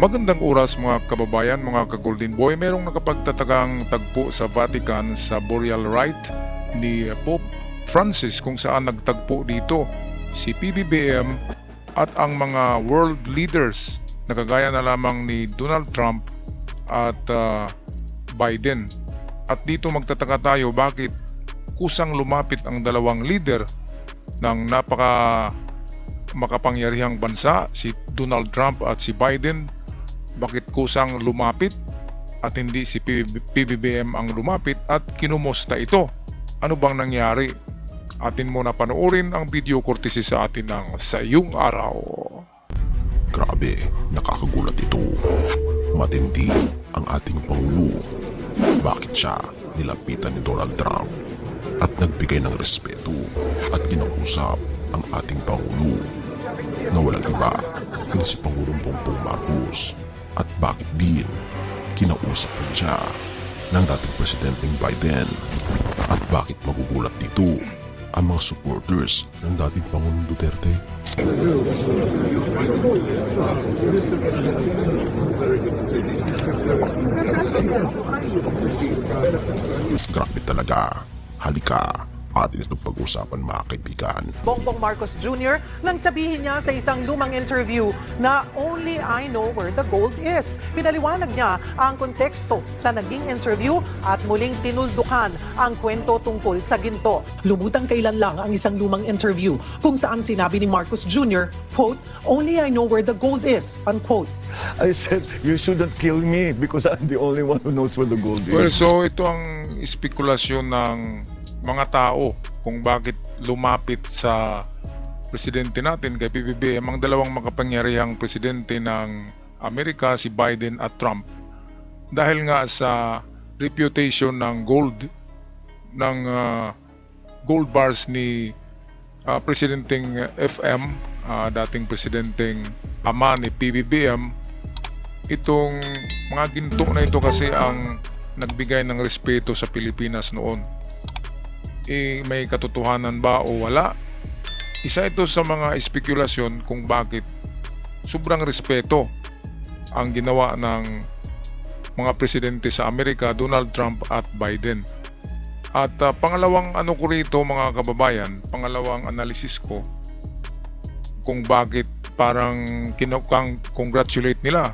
Magandang oras mga kababayan, mga ka-Golden Boy. Merong nakapagtatagang tagpo sa Vatican sa burial rite ni Pope Francis kung saan nagtagpo dito si PBBM at ang mga world leaders na kagaya na lamang ni Donald Trump at Biden. At dito magtataka tayo bakit kusang lumapit ang dalawang leader ng makapangyarihang bansa, si Donald Trump at si Biden. Bakit kusang lumapit at hindi si PBBM ang lumapit at kinumusta ito? Ano bang nangyari? Atin mo na panoorin ang video courtesy sa atin ng Sa Iyong Araw. Grabe, nakakagulat ito. Matindi ang ating Pangulo. Bakit siya nilapitan ni Donald Trump at nagbigay ng respeto at kinausap ang ating Pangulo na walang iba kundi si Pangulong Bongbong Marcos? At bakit din kinausap rin siya ng dating Presidenteng Biden? At bakit magugulat dito ang mga supporters ng dating Pangulong Duterte? Grabe talaga. Halika, atin itong pag-usapan mga kaibigan. Bongbong Marcos Jr. nang sabihin niya sa isang lumang interview na only I know where the gold is. Pinaliwanag niya ang konteksto sa naging interview at muling tinuldukan ang kwento tungkol sa ginto. Lumutang kailan lang ang isang lumang interview kung saan sinabi ni Marcos Jr., quote, "Only I know where the gold is," unquote. I said, you shouldn't kill me because I'm the only one who knows where the gold is. Well, so ito ang espekulasyon ng mga tao kung bakit lumapit sa presidente natin kay PBBM ang dalawang makapangyarihang presidente ng Amerika, si Biden at Trump, dahil nga sa reputation ng gold gold bars ni presidenteng FM, dating presidenteng ama ni PBBM. Itong mga ginto na ito kasi ang nagbigay ng respeto sa Pilipinas noon. May katotohanan ba o wala? Isa ito sa mga espekulasyon kung bakit sobrang respeto ang ginawa ng mga presidente sa Amerika, Donald Trump at Biden. At pangalawang ano ko rito mga kababayan, pangalawang analysis ko kung bakit parang congratulate nila.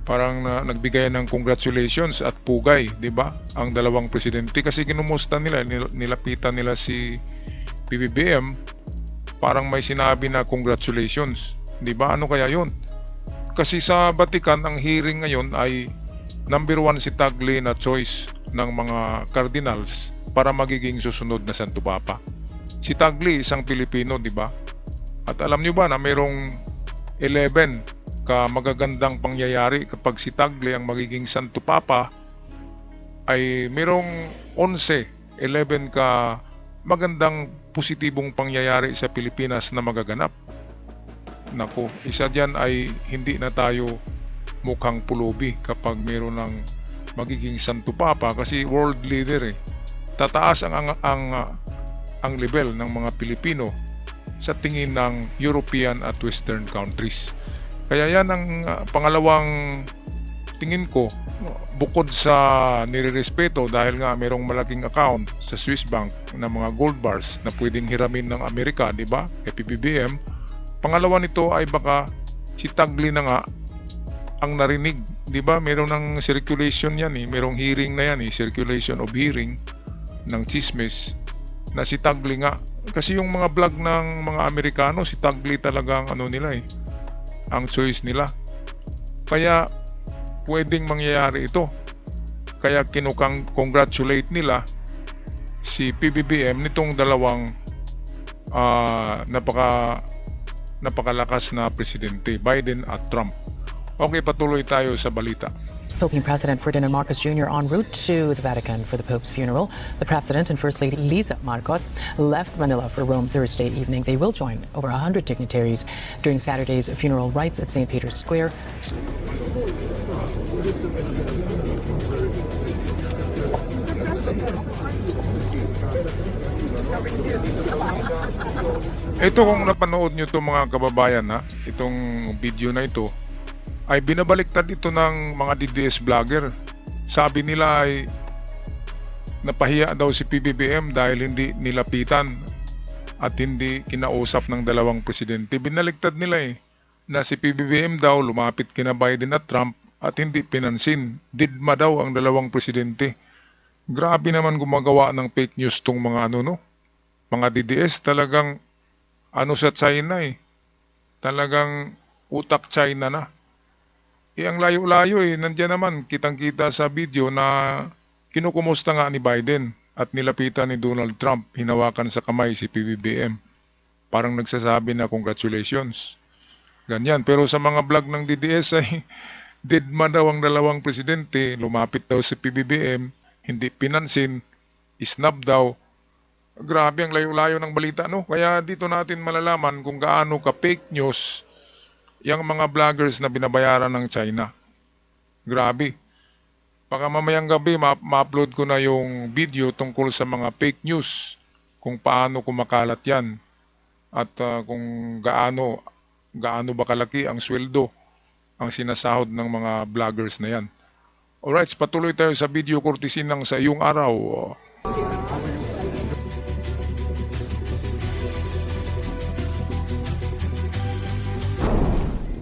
Parang nagbigay ng congratulations at pugay, 'di ba? Ang dalawang presidente kasi kinumusta nila, nilapitan nila si PBBM, parang may sinabi na congratulations, 'di ba? Ano kaya 'yon? Kasi sa Vatican ang hearing ngayon ay number 1 si Tagle na choice ng mga cardinals para magiging susunod na Santo Papa. Si Tagle isang Pilipino, 'di ba? At alam niyo ba na mayroong 11 magagandang pangyayari kapag si Tagle ang magiging Santo Papa, ay mayroong 11 ka magandang positibong pangyayari sa Pilipinas na magaganap. Nako, isa dyan ay hindi na tayo mukhang pulubi kapag mayroon ng magiging Santo Papa kasi world leader eh. Tataas ang level ng mga Pilipino sa tingin ng European at Western countries. Kaya yan ang pangalawang tingin ko, bukod sa nirerespeto dahil nga mayroong malaking account sa Swiss Bank na mga gold bars na pwedeng hiramin ng Amerika, di ba? PBBM. Pangalawa nito ay baka si Tagle na nga ang narinig, di ba? Mayroon ng circulation yan eh, mayroong hearing na yan eh, circulation of hearing ng chismis na si Tagle nga. Kasi yung mga vlog ng mga Amerikano, si Tagle talagang ano nila eh, ang choice nila. Kaya pwedeng mangyayari ito. Kaya congratulate nila si PBBM nitong dalawang napakalakas na presidente, Biden at Trump. Okay, patuloy tayo sa balita. Philippine President Ferdinand Marcos Jr. en route to the Vatican for the Pope's funeral. The President and First Lady Liza Marcos left Manila for Rome Thursday evening. They will join over 100 dignitaries during Saturday's funeral rites at St. Peter's Square. Ito kung napanood nyo to mga kababayan ha, itong video na ito, ay binabaliktad ito ng mga DDS vlogger. Sabi nila ay napahiya daw si PBBM dahil hindi nilapitan at hindi kinausap ng dalawang presidente. Binaliktad nila na si PBBM daw lumapit kina Biden at Trump at hindi pinansin. Didma daw ang dalawang presidente. Grabe naman gumagawa ng fake news tong mga mga DDS. Talagang sa China talagang utak China na. Ang layo-layo nandiyan naman kitang-kita sa video na kinukumusta nga ni Biden at nilapitan ni Donald Trump, hinawakan sa kamay si PBBM. Parang nagsasabi na congratulations. Ganyan. Pero sa mga vlog ng DDS ay deadma daw ang dalawang presidente, lumapit daw si PBBM, hindi pinansin, snub daw. Grabe ang layo-layo ng balita, Kaya dito natin malalaman kung gaano ka fake news yung mga vloggers na binabayaran ng China. Grabe. Baka mamayang gabi ma-upload ko na yung video tungkol sa mga fake news, kung paano kumakalat yan at kung gaano ba kalaki ang sweldo ang sinasahod ng mga vloggers na yan. Alright, patuloy tayo sa video courtesy ng Sa Iyong Araw.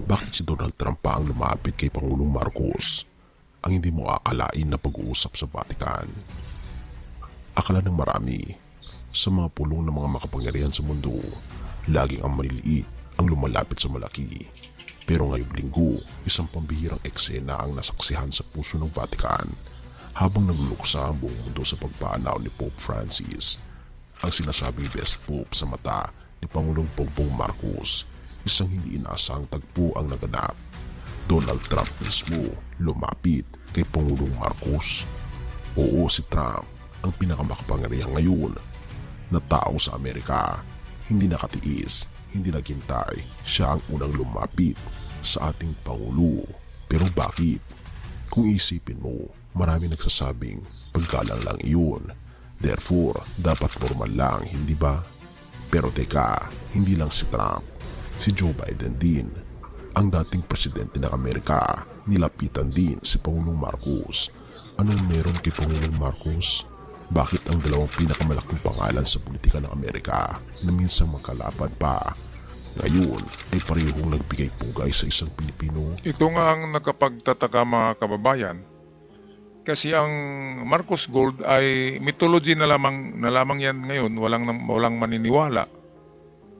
Bakit si Donald Trump pa ang lumapit kay Pangulong Marcos? Ang hindi mo akalain na pag-uusap sa Vatican. Akala ng marami, sa mga pulong ng mga makapangyarihan sa mundo, laging ang maliliit ang lumalapit sa malaki. Pero ngayong linggo, isang pambihirang eksena ang nasaksihan sa puso ng Vatican habang nagluluksa ang buong mundo sa pagpanaw ni Pope Francis. Ang sinasabing best Pope sa mata ni Pangulong Bongbong Marcos, isang hindi inaasang tagpo ang naganap. Donald Trump mismo lumapit kay Pangulong Marcos. Oo, si Trump ang pinakamakapangyarihan ngayon na tao sa Amerika. Hindi nakatiis, hindi naghintay. Siya ang unang lumapit sa ating Pangulo. Pero bakit? Kung isipin mo, marami nagsasabing paggalang lang iyon. Therefore, dapat formal lang, hindi ba? Pero teka, hindi lang si Trump. Si Joe Biden din, ang dating presidente ng Amerika, nilapitan din si Pangulong Marcos. Anong meron kay Pangulong Marcos? Bakit ang dalawang pinakamalaking pangalan sa politika ng Amerika na minsan magkalaban pa, ngayon ay parehong nagbigay pugay sa isang Pilipino? Ito nga ang nakapagtataka mga kababayan. Kasi ang Marcos Gold ay mythology na lamang yan ngayon, walang maniniwala.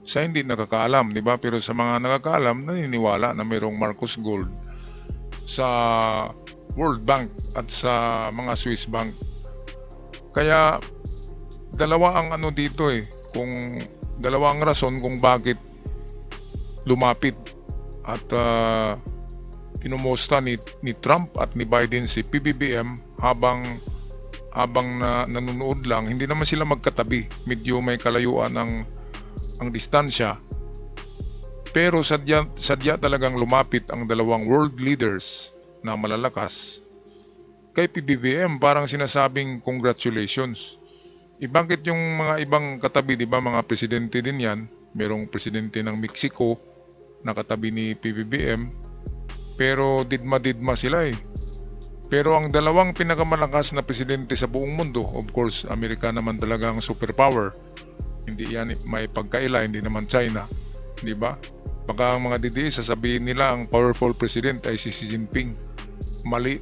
Sa hindi nakakaalam, di ba? Pero sa mga nakakaalam, naniniwala na mayroong Marcos Gold sa World Bank at sa mga Swiss Bank. Kaya dalawa ang dito kung dalawa ang rason kung bakit lumapit at kinumusta ni Trump at ni Biden si PBBM habang nanonood lang. Hindi naman sila magkatabi, medyo may kalayuan ang distansya, pero sadya talagang lumapit ang dalawang world leaders na malalakas kay PBBM, parang sinasabing congratulations. Bakit yung mga ibang katabi, di ba, mga presidente din yan, merong presidente ng Mexico na katabi ni PBBM, pero didma sila Pero ang dalawang pinakamalakas na presidente sa buong mundo, of course, Amerika naman talaga ang superpower. Hindi yan may pagkaila, hindi naman China. Di ba? Baka ang mga DDS sasabihin nila ang powerful president ay si Xi Jinping. Mali.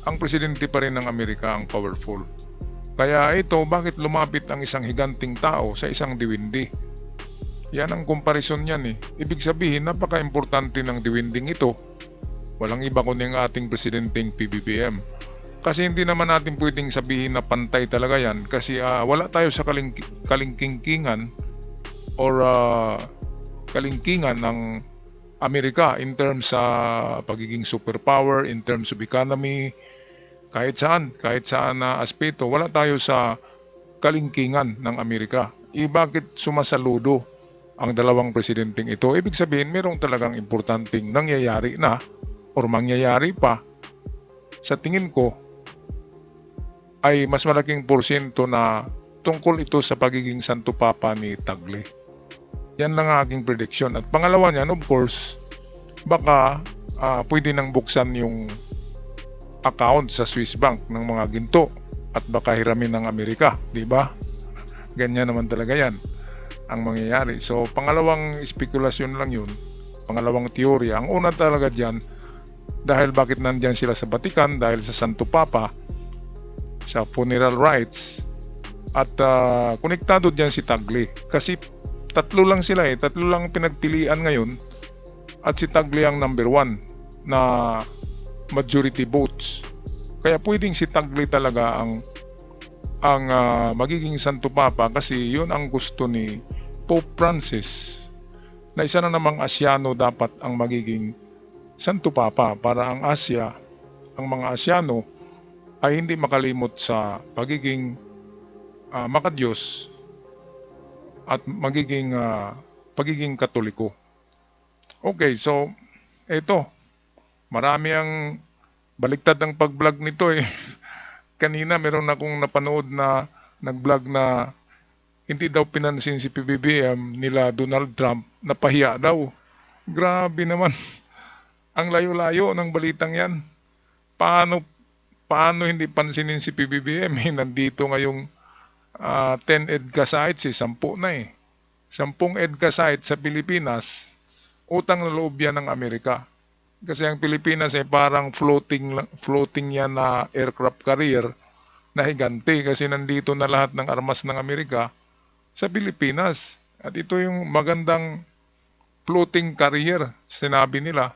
Ang presidente pa rin ng Amerika ang powerful. Kaya ito, bakit lumapit ang isang higanting tao sa isang diwindi? Yan ang comparison niyan Ibig sabihin, napaka-importante ng diwinding ito. Walang iba kundi ang ating presidenteng PBBM. Kasi hindi naman natin pwedeng sabihin na pantay talaga yan kasi wala tayo sa kalingkingan or kalingkingan ng Amerika in terms sa pagiging superpower, in terms of economy, kahit saan na aspeto, wala tayo sa kalingkingan ng Amerika. Bakit sumasaludo ang dalawang presidenteng ito? Ibig sabihin, mayroong talagang importanteng nangyayari na or mangyayari pa. Sa tingin ko, ay mas malaking porsyento na tungkol ito sa pagiging Santo Papa ni Tagle. Yan lang ang aking prediction. At pangalawa niyan, of course, baka pwede nang buksan yung account sa Swiss bank ng mga ginto at baka hiramin ng Amerika, di ba? Ganyan naman talaga yan ang mangyayari. So pangalawang spekulasyon lang yun, pangalawang teorya. Ang una talaga dyan, dahil bakit nandyan sila sa Vatican, dahil sa Santo Papa, sa funeral rites, at konektado dyan si Tagle. Kasi tatlo lang sila tatlo lang pinagpilian ngayon, at si Tagle ang number 1 na majority votes. Kaya pwedeng si Tagle talaga ang magiging Santo Papa, kasi yun ang gusto ni Pope Francis, na isa na namang Asyano dapat ang magiging Santo Papa, para ang Asya, ang mga Asyano ay hindi makalimot sa pagiging makadiyos at pagiging Katoliko. Okay, so ito, marami ang baliktad ang pag-vlog nito Kanina meron akong napanood na nag-vlog na hindi daw pinansin si PBBM nila Donald Trump, napahiya daw. Grabe naman. Ang layo-layo ng balitang yan. Paano hindi pansinin si PBBM? Nandito ngayong 10 EDCA sites, 10 na 10 EDCA sites sa Pilipinas, utang na loob yan ng Amerika. Kasi ang Pilipinas parang floating yan na aircraft carrier na higante, kasi nandito na lahat ng armas ng Amerika sa Pilipinas. At ito yung magandang floating carrier. Sinabi nila,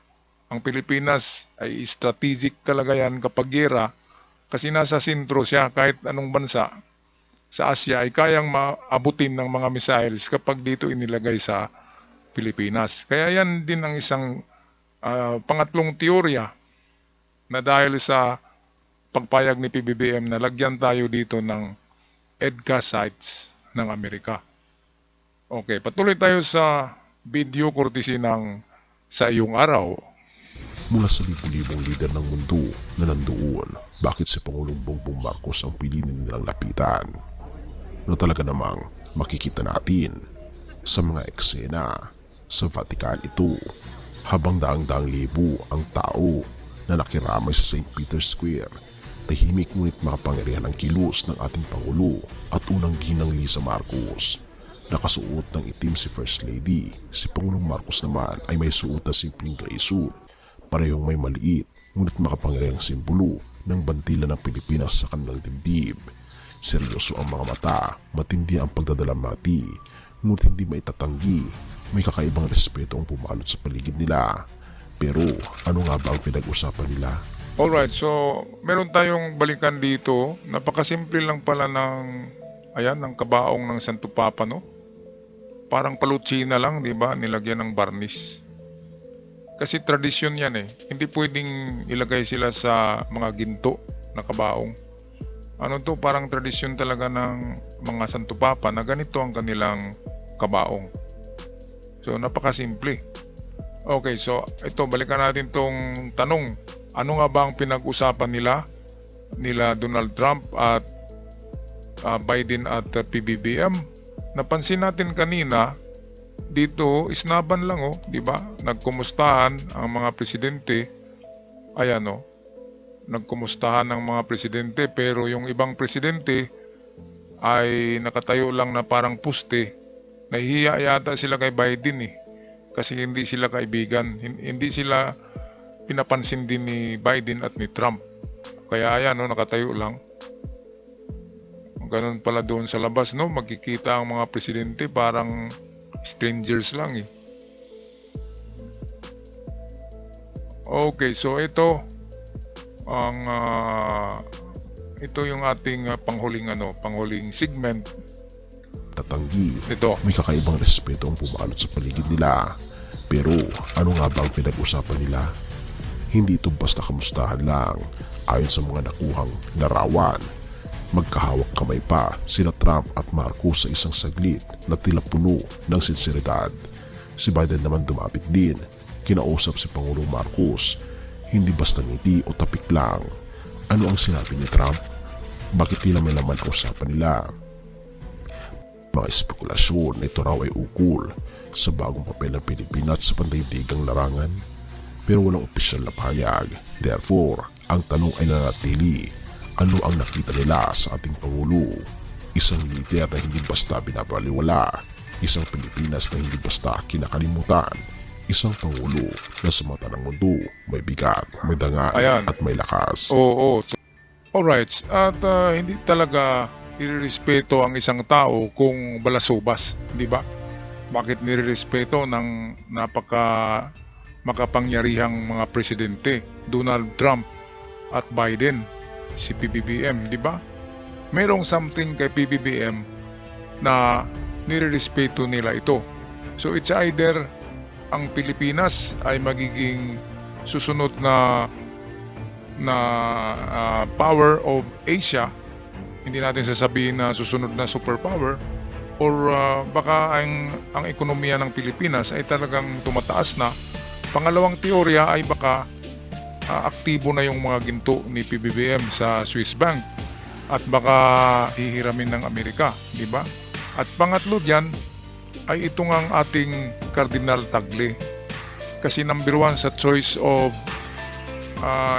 ang Pilipinas ay strategic talaga yan kapag gera, kasi nasa sentro siya. Kahit anong bansa sa Asia ay kayang maabutin ng mga missiles kapag dito inilagay sa Pilipinas. Kaya yan din ang isang pangatlong teorya, na dahil sa pagpayag ni PBBM na lagyan tayo dito ng EDCA sites ng Amerika. Okay, patuloy tayo sa video courtesy ng Sa Iyong Araw. Mula sa libu-libong lider ng mundo na nandoon, bakit si Pangulong Bongbong Marcos ang pilinin nilang lapitan? Na talaga namang makikita natin sa mga eksena sa Vatican ito, habang daang-daang libo ang tao na nakiramay sa St. Peter's Square. Tahimik ngunit makapangyarihan ang kilos ng ating Pangulo at unang ginang Liza Marcos. Nakasuot ng itim si First Lady. Si Pangulong Marcos naman ay may suot na simpleng gray suit. Parehong may maliit ngunit makapangyarihang simbolo ng bandila ng Pilipinas sa kanilang dibdib. Seryoso ang mga mata, matindi ang pagdadalamati, ngunit hindi maitatanggi. May kakaibang respeto ang pumalot sa paligid nila. Pero ano nga ba ang pinag-usapan nila? Alright, so meron tayong balikan dito. Napakasimple lang pala ng kabaong ng Santo Papa, no? Parang palutsina lang, di ba? Nilagyan ng varnish. Kasi tradisyon yan Hindi pwedeng ilagay sila sa mga ginto na kabaong. Parang tradisyon talaga ng mga Santo Papa na ganito ang kanilang kabaong. So napakasimple. Okay, so ito, balikan natin tong tanong. Ano nga ba ang pinag-usapan nila Donald Trump at Biden at PBBM? Napansin natin kanina dito, isnaban lang di ba? Nagkumustahan ang mga presidente. Ayan nagkumustahan ang mga presidente, pero yung ibang presidente ay nakatayo lang na parang puste. Nahihiya yata sila kay Biden kasi hindi sila kaibigan. Hindi sila pinapansin din ni Biden at ni Trump. Kaya ayan nakatayo lang. Ganun pala doon sa labas magkikita ang mga presidente parang strangers lang Okay, so ito yung ating panghuling segment. Tatanggi, Ito. may kakaibang respeto ang pumalot sa paligid nila. Pero ano nga ba ang pinag-usapan nila? Hindi ito basta kamustahan lang. Ayon sa mga nakuhang larawan, magkahawak kamay pa sina Trump at Marcos sa isang saglit na tila puno ng sinseridad. Si Biden naman dumapit din. Kinausap si Pangulong Marcos. Hindi basta ngiti o tapik lang. Ano ang sinabi ni Trump? Bakit tila may laman ang usapan nila? Mga espekulasyon na ito raw ay ukol sa bagong papel ng Pilipinas sa pandaigdigang larangan. pero walang opisyal na pahayag. Therefore, ang tanong ay nanatili, ano ang nakita nila sa ating Pangulo? Isang leader na hindi basta binabaliwala, isang Pilipinas na hindi basta kinakalimutan, isang Pangulo na sa mata ng mundo may bigat, may dangal Ayan. at may lakas. Oo. Alright. At hindi talaga irerespeto ang isang tao kung balasubas, di ba? Bakit nirerespeto ng makapangyarihang mga presidente, Donald Trump at Biden, si PBBM, di ba? Merong something kay PBBM na nirerespeto nila ito. So it's either ang Pilipinas ay magiging susunod na power of Asia, hindi natin sasabihin na susunod na superpower, or baka ang ekonomiya ng Pilipinas ay talagang tumataas na. Pangalawang teorya ay baka aktibo na yung mga ginto ni PBBM sa Swiss Bank at baka hihiramin ng Amerika, di ba? At pangatlo diyan ay itong ang ating Cardinal Tagle. Kasi number 1 sa choice of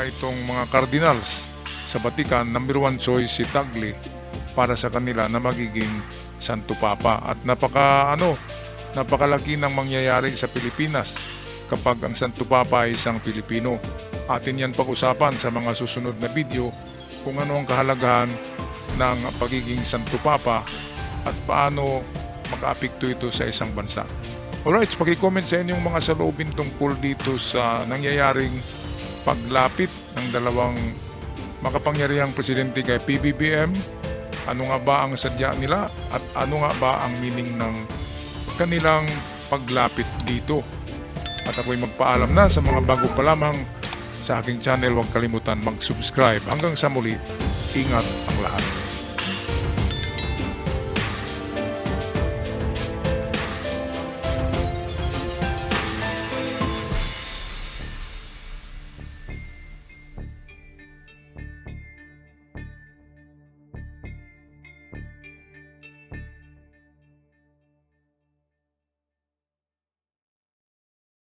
itong mga cardinals sa Vatican, number 1 choice si Tagle para sa kanila na magiging Santo Papa. At napakalaki ng mangyayari sa Pilipinas kapag ang Santo Papa ay isang Pilipino. Atin yan pag-usapan sa mga susunod na video kung ano ang kahalagahan ng pagiging Santo Papa at paano makaapekto ito sa isang bansa. Alright, paki-comment sa inyong mga saloobin tungkol dito sa nangyayaring paglapit ng dalawang makapangyarihang presidente kay PBBM. Ano nga ba ang sadya nila at ano nga ba ang meaning ng kanilang paglapit dito? At ako'y magpaalam na sa mga bago pa lamang sa aking channel. Huwag kalimutan mag-subscribe. Hanggang sa muli, ingat ang lahat.